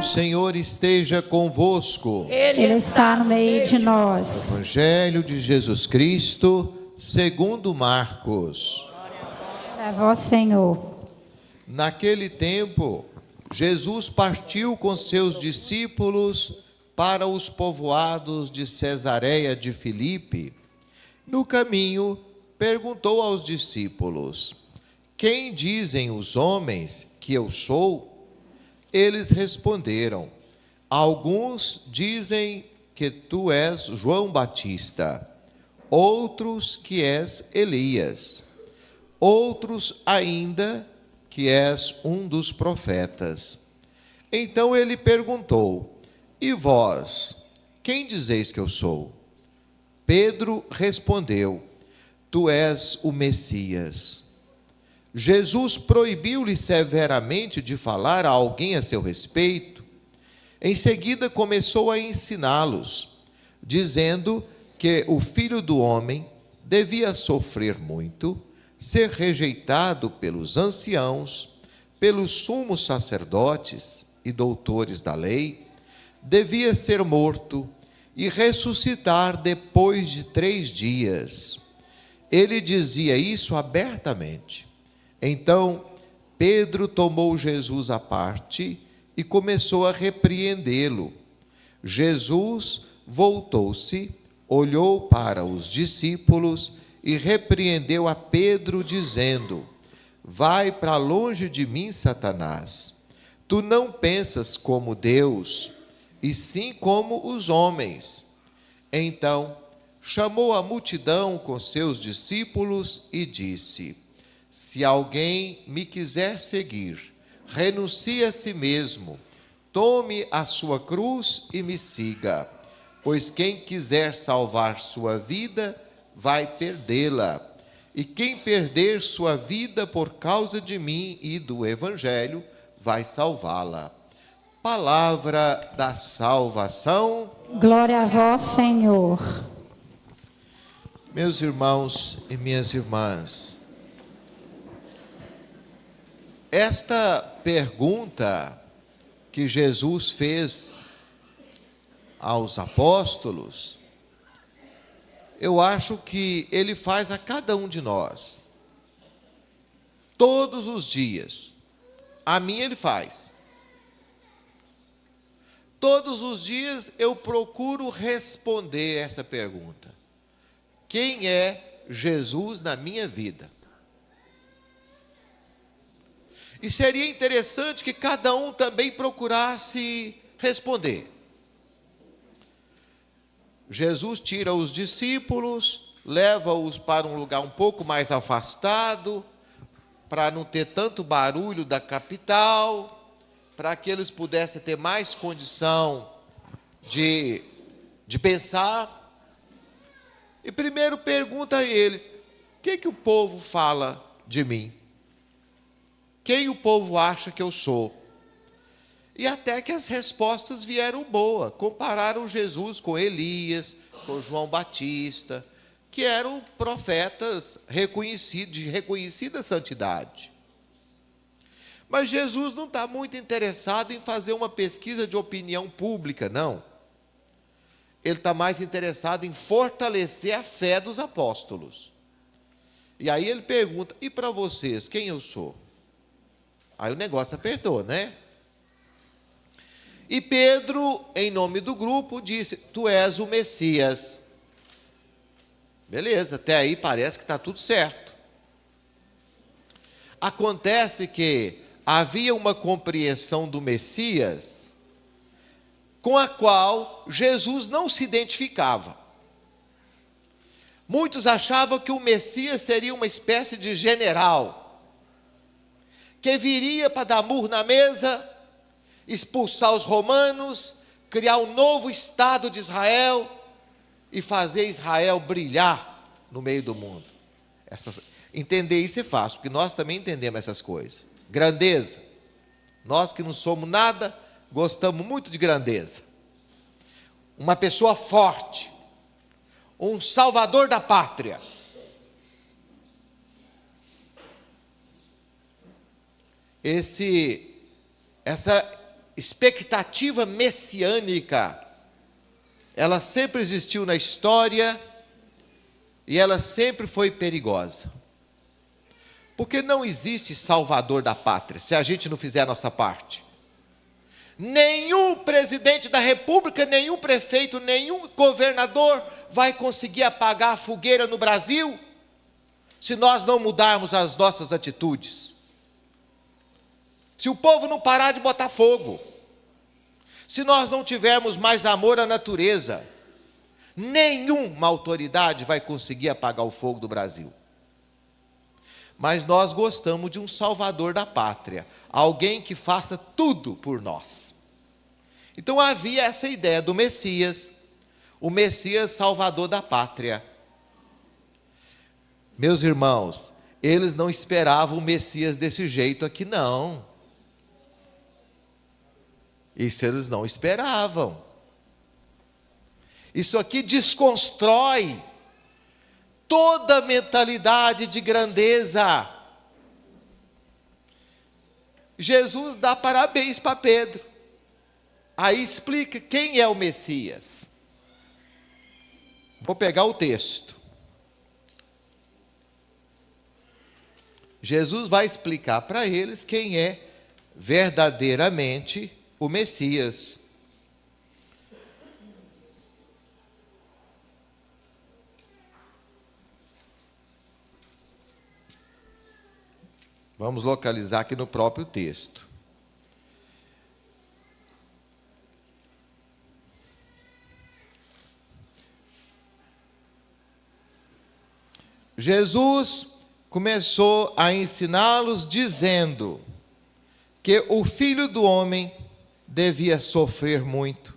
O Senhor esteja convosco. Ele está no meio de nós. Evangelho de Jesus Cristo, segundo Marcos. Glória a vós, Senhor. Naquele tempo, Jesus partiu com seus discípulos para os povoados de Cesareia de Filipe. No caminho, perguntou aos discípulos: quem dizem os homens que eu sou? Eles responderam: alguns dizem que tu és João Batista, outros que és Elias, outros ainda que és um dos profetas. Então ele perguntou: e vós, quem dizeis que eu sou? Pedro respondeu: tu és o Messias. Jesus proibiu-lhe severamente de falar a alguém a seu respeito. Em seguida começou a ensiná-los, dizendo que o Filho do Homem devia sofrer muito, ser rejeitado pelos anciãos, pelos sumos sacerdotes e doutores da lei, devia ser morto e ressuscitar depois de 3 dias. Ele dizia isso abertamente. Então, Pedro tomou Jesus à parte e começou a repreendê-lo. Jesus voltou-se, olhou para os discípulos e repreendeu a Pedro, dizendo: vai para longe de mim, Satanás. Tu não pensas como Deus, e sim como os homens. Então, chamou a multidão com seus discípulos e disse: se alguém me quiser seguir, renuncie a si mesmo, tome a sua cruz e me siga. Pois quem quiser salvar sua vida, vai perdê-la. E quem perder sua vida por causa de mim e do Evangelho, vai salvá-la. Palavra da salvação. Glória a vós, Senhor. Meus irmãos e minhas irmãs, esta pergunta que Jesus fez aos apóstolos, eu acho que ele faz a cada um de nós, todos os dias. A mim ele faz. Todos os dias eu procuro responder essa pergunta: quem é Jesus na minha vida? E seria interessante que cada um também procurasse responder. Jesus tira os discípulos, leva-os para um lugar um pouco mais afastado, para não ter tanto barulho da capital, para que eles pudessem ter mais condição de pensar. E primeiro pergunta a eles: o que o povo fala de mim? Quem o povo acha que eu sou? E até que as respostas vieram boas. Compararam Jesus com Elias, com João Batista, que eram profetas reconhecidos, de reconhecida santidade. Mas Jesus não está muito interessado em fazer uma pesquisa de opinião pública, não. Ele está mais interessado em fortalecer a fé dos apóstolos. E aí ele pergunta: e para vocês, quem eu sou? Aí o negócio apertou, né? E Pedro, em nome do grupo, disse: tu és o Messias. Beleza, até aí parece que está tudo certo. Acontece que havia uma compreensão do Messias com a qual Jesus não se identificava. Muitos achavam que o Messias seria uma espécie de general, que viria para dar murro na mesa, expulsar os romanos, criar um novo Estado de Israel e fazer Israel brilhar no meio do mundo. Entender isso é fácil, porque nós também entendemos essas coisas. Grandeza. Nós que não somos nada, gostamos muito de grandeza. Uma pessoa forte, um salvador da pátria. Essa expectativa messiânica, ela sempre existiu na história e ela sempre foi perigosa. Porque não existe salvador da pátria, se a gente não fizer a nossa parte. Nenhum presidente da república, nenhum prefeito, nenhum governador vai conseguir apagar a fogueira no Brasil se nós não mudarmos as nossas atitudes. Se o povo não parar de botar fogo, se nós não tivermos mais amor à natureza, nenhuma autoridade vai conseguir apagar o fogo do Brasil. Mas nós gostamos de um salvador da pátria, alguém que faça tudo por nós. Então havia essa ideia do Messias, o Messias salvador da pátria. Meus irmãos, eles não esperavam o Messias desse jeito aqui, não. Isso eles não esperavam. Isso aqui desconstrói toda a mentalidade de grandeza. Jesus dá parabéns para Pedro. Aí explica quem é o Messias. Vou pegar o texto. Jesus vai explicar para eles quem é verdadeiramente o Messias. Vamos localizar aqui no próprio texto. Jesus começou a ensiná-los dizendo que o Filho do Homem devia sofrer muito,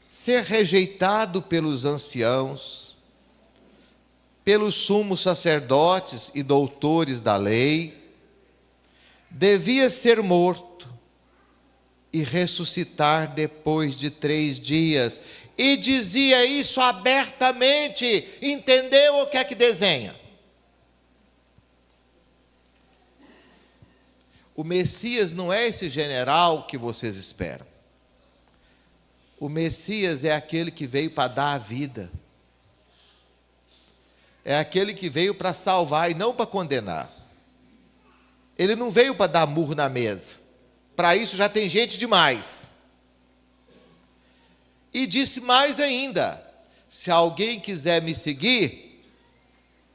ser rejeitado pelos anciãos, pelos sumos sacerdotes e doutores da lei, devia ser morto e ressuscitar depois de 3 dias. E dizia isso abertamente. Entendeu o que é que desenha? O Messias não é esse general que vocês esperam. O Messias é aquele que veio para dar a vida. É aquele que veio para salvar e não para condenar. Ele não veio para dar murro na mesa. Para isso já tem gente demais. E disse mais ainda: se alguém quiser me seguir,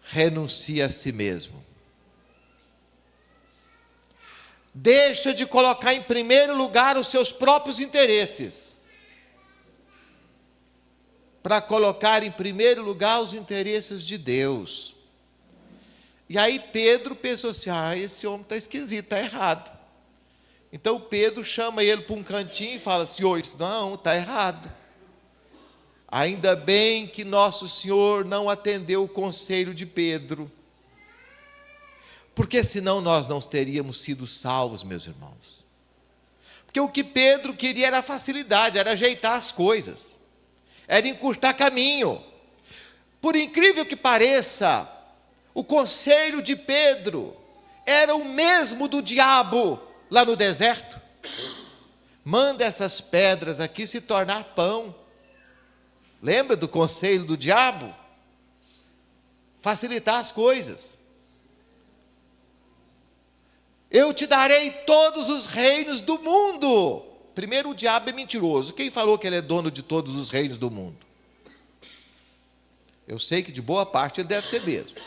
renuncie a si mesmo. Deixa de colocar em primeiro lugar os seus próprios interesses, para colocar em primeiro lugar os interesses de Deus. E aí Pedro pensou assim: esse homem está esquisito, está errado. Então Pedro chama ele para um cantinho e fala assim: não, está errado. Ainda bem que nosso Senhor não atendeu o conselho de Pedro, porque senão nós não teríamos sido salvos, meus irmãos. Porque o que Pedro queria era facilidade, era ajeitar as coisas, era encurtar caminho. Por incrível que pareça, o conselho de Pedro era o mesmo do diabo lá no deserto. Manda essas pedras aqui se tornar pão. Lembra do conselho do diabo? Facilitar as coisas. Eu te darei todos os reinos do mundo. Primeiro, o diabo é mentiroso. Quem falou que ele é dono de todos os reinos do mundo? Eu sei que de boa parte ele deve ser mesmo.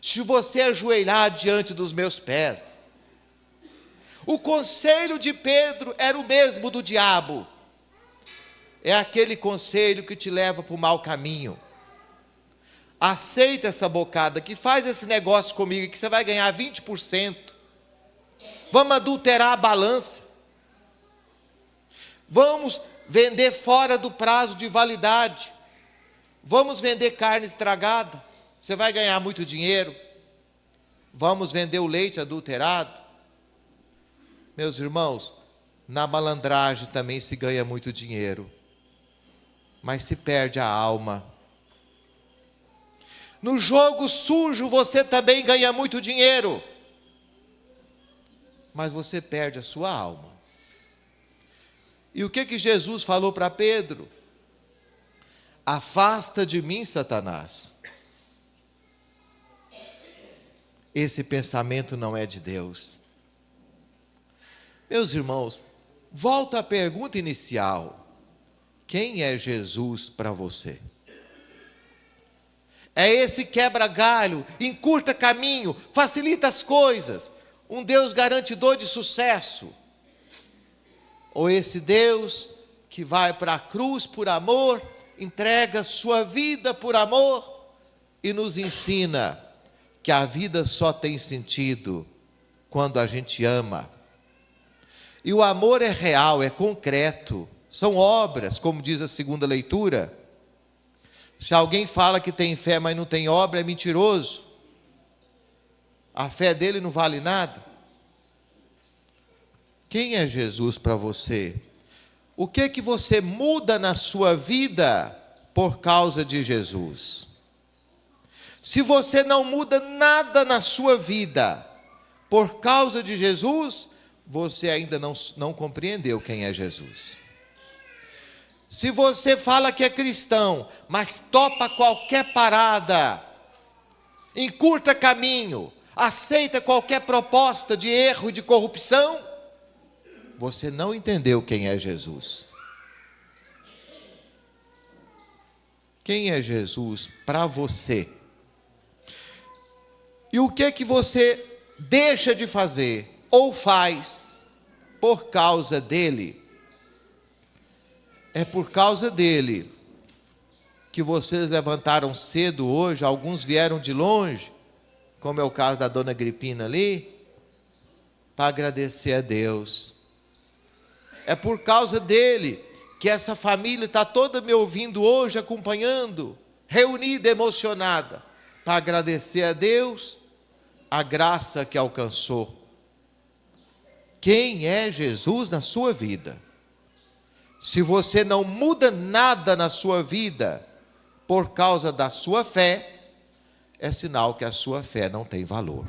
Se você ajoelhar diante dos meus pés. O conselho de Pedro era o mesmo do diabo. É aquele conselho que te leva para o mau caminho. Aceita essa bocada aqui, faz esse negócio comigo que você vai ganhar 20%. Vamos adulterar a balança. Vamos vender fora do prazo de validade. Vamos vender carne estragada. Você vai ganhar muito dinheiro. Vamos vender o leite adulterado. Meus irmãos, na malandragem também se ganha muito dinheiro, mas se perde a alma. No jogo sujo você também ganha muito dinheiro, mas você perde a sua alma. E o que Jesus falou para Pedro? Afasta de mim, Satanás. Esse pensamento não é de Deus. Meus irmãos, volta à pergunta inicial. Quem é Jesus para você? É esse quebra-galho, encurta caminho, facilita as coisas, um Deus garantidor de sucesso? Ou esse Deus que vai para a cruz por amor, entrega sua vida por amor e nos ensina que a vida só tem sentido quando a gente ama? E o amor é real, é concreto, são obras, como diz a segunda leitura. Se alguém fala que tem fé, mas não tem obra, é mentiroso. A fé dele não vale nada. Quem é Jesus para você? O que você muda na sua vida por causa de Jesus? Se você não muda nada na sua vida por causa de Jesus, você ainda não compreendeu quem é Jesus. Se você fala que é cristão, mas topa qualquer parada, encurta caminho, aceita qualquer proposta de erro e de corrupção, você não entendeu quem é Jesus. Quem é Jesus para você? E o que você deixa de fazer ou faz por causa dele? É por causa dele que vocês levantaram cedo hoje, alguns vieram de longe, como é o caso da dona Agripina ali, para agradecer a Deus. É por causa dele que essa família está toda me ouvindo hoje, acompanhando, reunida, emocionada, para agradecer a Deus a graça que alcançou. Quem é Jesus na sua vida? Se você não muda nada na sua vida por causa da sua fé, é sinal que a sua fé não tem valor.